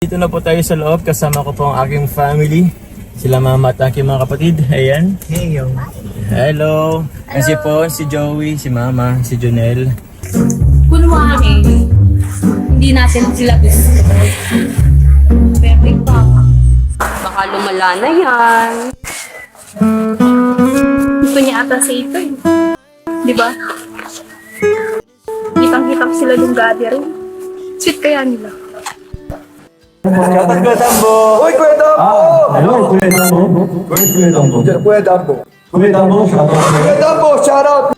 Dito na po tayo sa loob, kasama ko po ang aking family. Sila mama at aking mga kapatid. Ayan. Hey, yo. Hello. Kasi po si Joey, si mama, si Jonel. Kunwari, hindi natin sila gusto. Perfect pa. Baka lumala na yan. Gusto niya ata sa ito eh. Di ba? Kitang-kitang sila nung gathering. Sweet kaya nila. Shoutout ko, Tambo! Uy, Kuya Dambo! Hello, Kuya Dambo. Where's Kuya Dambo? Kuya Dambo. Kuya Dambo, shoutout. Kuya Dambo, shout out!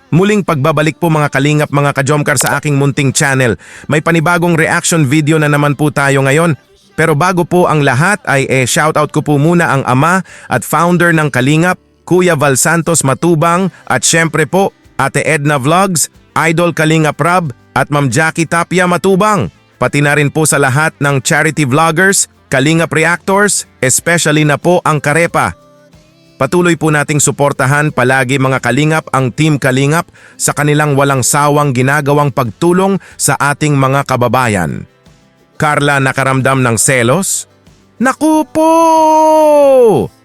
Muling pagbabalik po mga kalingap mga kajomkar sa aking munting channel. May panibagong reaction video na naman po tayo ngayon. Pero bago po ang lahat ay shoutout ko po muna ang ama at founder ng Kalingap, Kuya Val Santos Matubang at syempre po Ate Edna Vlogs, Idol Kalingap Rab at Ma'am Jackie Tapia Matubang. Pati na rin po sa lahat ng charity vloggers, Kalingap Reactors, especially na po ang Karepa. Patuloy po nating suportahan palagi mga Kalingap ang Team Kalingap sa kanilang walang sawang ginagawang pagtulong sa ating mga kababayan. Carla nakaramdam ng selos? Naku po!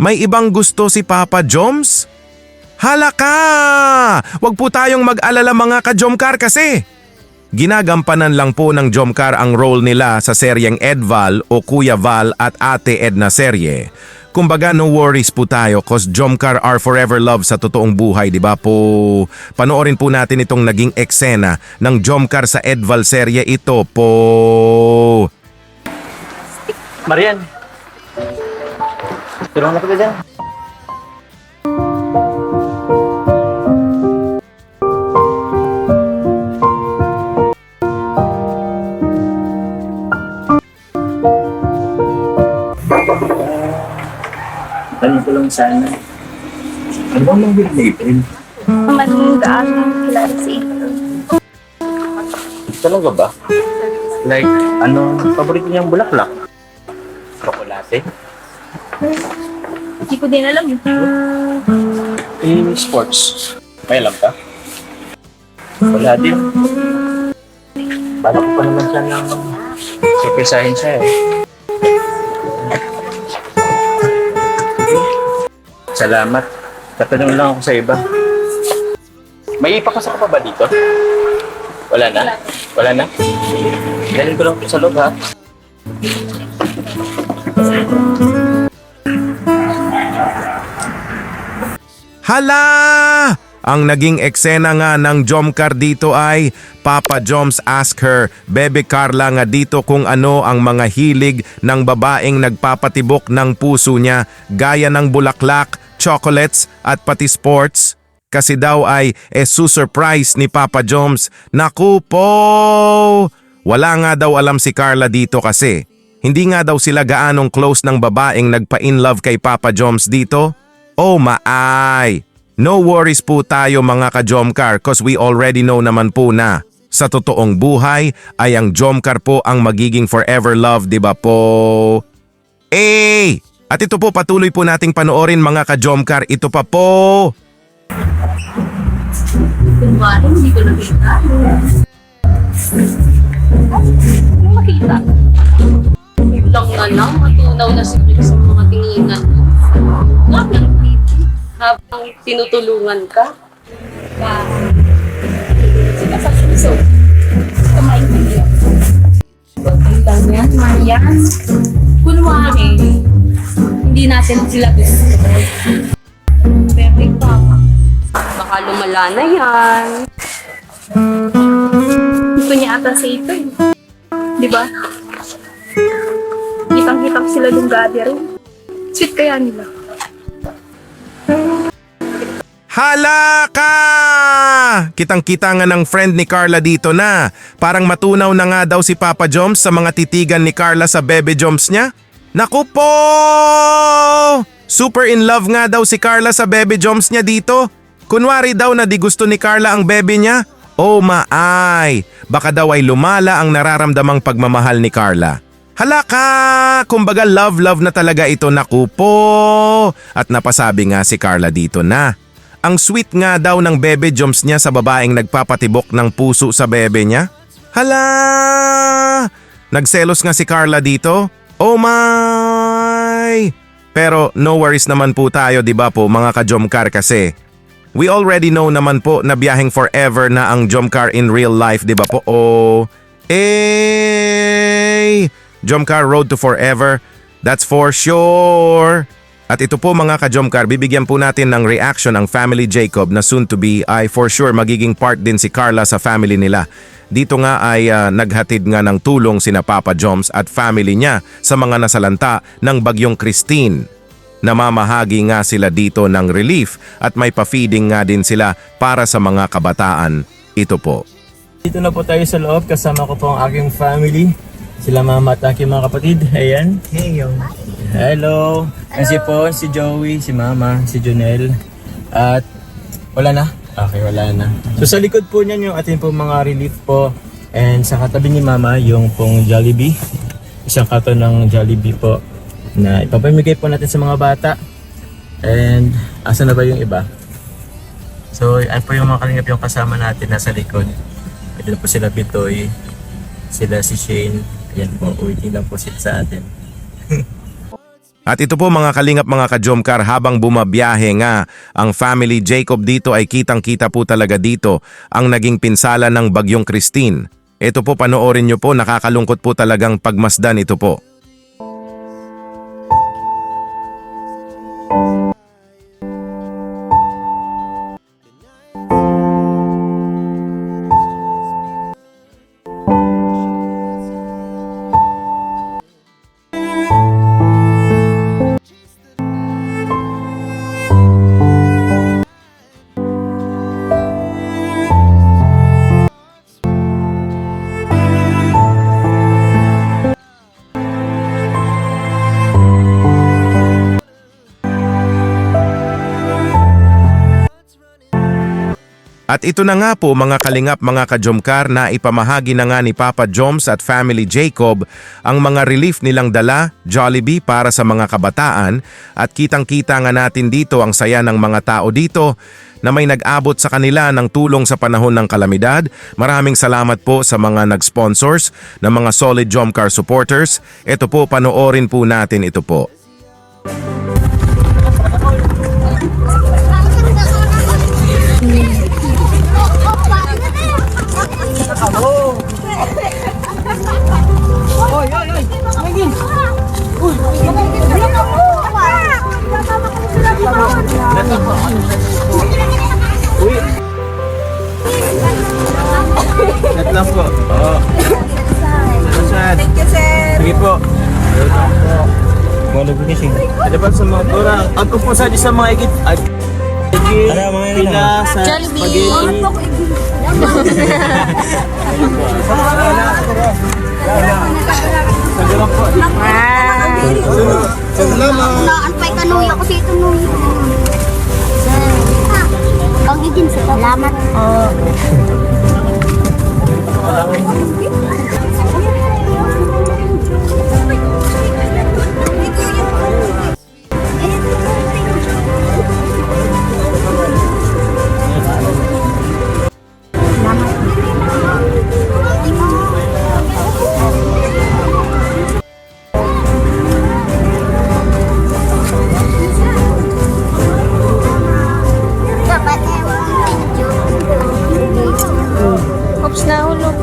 May ibang gusto si Papa Joms? Halaka! Wag po tayong mag-alala mga ka-Jomkar kasi ginagampanan lang po ng Jomkar ang role nila sa seryeng Edval o Kuya Val at Ate Edna serye. Kumbaga no worries po tayo cause Jomkar are forever love sa totoong buhay, di ba po? Panoorin po natin itong naging eksena ng Jomkar sa Edval serye ito po. Marian! Tulungan na kita dyan. Tanong ko lang sana. Ano bang mga bilang na April? Naman gaano kilala si April. Talaga ba? Like, ano, paborito niyang bulaklak? Chocolate? Hindi ko din alam. Sports. May alam ka? Wala din. Bala ko pa naman siya ng surpresahin siya eh. Salamat. Tatanong lang ako sa iba. May ipakasa ka pa ba dito? Wala na? Wala na? Dalhin ko lang sa loob ha. Hala! Ang naging eksena nga ng Jomkar dito ay Papa Joms ask her, Bebe Carla nga dito kung ano ang mga hilig ng babaeng nagpapatibok ng puso niya gaya ng bulaklak, chocolates at pati sports. Kasi daw ay susurprise ni Papa Joms. Naku po! Wala nga daw alam si Carla dito kasi. Hindi nga daw sila gaanong close ng babaeng nagpa-in love kay Papa Joms dito. Oh maay! No worries po tayo mga ka-Jomkar cause we already know naman po na sa totoong buhay ay ang Jomkar po ang magiging forever love, di ba po? At ito po patuloy po nating panoorin mga ka-Jomkar, ito pa po. Kunwari, hindi ko nakita. Ano makita? Lang na lang, matunaw na si Rick sa mga tinginan mo. Nga lang, baby. Habang tinutulungan ka. Sika sa suso. Kamain ko niya. Bakit lang yan, Marian? Kunwari, hindi natin sila gusto. Perfect pa. Baka lumala na yan. Gusto niya ata sa ito eh. Di ba? Kitang-kitang sila nung gathering. Sweet kaya nila. Halaka! Kitang-kita nga ng friend ni Carla dito na. Parang matunaw na nga daw si Papa Joms sa mga titigan ni Carla sa Bebe Joms niya. Naku po! Super in love nga daw si Carla sa Bebe Joms niya dito. Kunwari daw na di gusto ni Carla ang bebe niya. Oh maay! Baka daw ay lumala ang nararamdamang pagmamahal ni Carla. Halaka! Kumbaga love na talaga ito, naku po! At napasabi nga si Carla dito na. Ang sweet nga daw ng Bebe Joms niya sa babaeng nagpapatibok ng puso sa bebe niya. Hala! Nagselos nga si Carla dito? Oh my! Pero no worries naman po tayo, di ba po mga ka-Jomcar, kasi we already know naman po na biyaheng forever na ang Jomcar in real life, di ba po? Oh, Jomcar Road to Forever, that's for sure! At ito po mga ka-Jomcar, bibigyan po natin ng reaction ang family Jacob na soon to be ay for sure magiging part din si Carla sa family nila. Dito nga ay naghatid nga ng tulong sina Papa Joms at family niya sa mga nasalanta ng Bagyong Christine. Namamahagi nga sila dito ng relief at may pa-feeding nga din sila para sa mga kabataan. Ito po. Dito na po tayo sa loob, kasama ko po ang aking family. Sila mama at aking mga kapatid. Ayan. Hello. Kasi po si Joey, si mama, si Jonel. At wala na? Okay, wala na. So sa likod po niyan yung ating po mga relief po. And sa katabi ni mama yung pong Jollibee. Isang katon ng Jollibee po na ipapamigay po natin sa mga bata. And asa na ba yung iba? So yan po yung mga kalingap yung kasama natin nasa likod. Ito po sila Bitoy, sila si Shane. Ayan po, waiting lang po sila sa atin. At ito po mga kalingap mga ka-Jomcar, habang bumabiyahe nga ang family Jacob dito ay kitang-kita po talaga dito ang naging pinsala ng Bagyong Christine. Ito po panoorin nyo po, nakakalungkot po talagang pagmasdan ito po. At ito na nga po mga kalingap mga ka-Jomcar, na ipamahagi na nga ni Papa Joms at family Jacob ang mga relief nilang dala, Jollibee para sa mga kabataan, at kitang-kita nga natin dito ang saya ng mga tao dito na may nag-abot sa kanila ng tulong sa panahon ng kalamidad. Maraming salamat po sa mga nag-sponsors na mga solid Jomcar supporters. Ito po, panoorin po natin ito po. Net lang po. Oo. Thank you, sir. Sige po. Mga nag-gising. Ano ba sa mga tura? Ako po sa mga igit. Ano mga nila sa spaghetti. Salamat po. Salamat. Naanpay ka nuya ko sa ito nuya. Pagiging salamat. Oops, nahulog.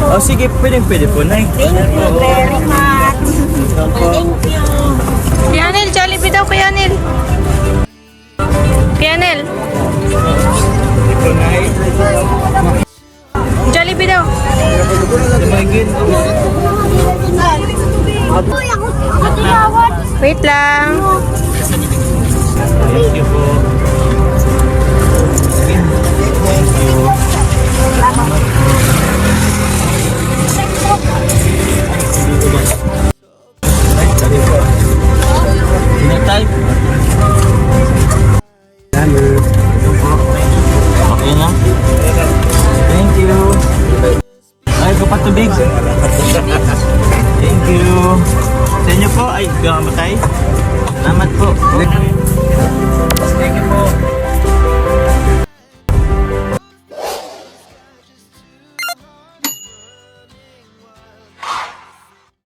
Oh, sige, pwede po, Nay. Thank you very much. Thank you. Kuya Nel, Jollibee daw, Kuya Nel. Kuya Nel, Ito, Nay. Jollibee daw. Tumagin. Uy, ako tinawad. Wait lang. Thank you po. Thank you. Type. Okay na? Thank you. Ay, kapatubig. Thank you. Sa inyo po, ay, gamatay. Salamat po. Thank you po.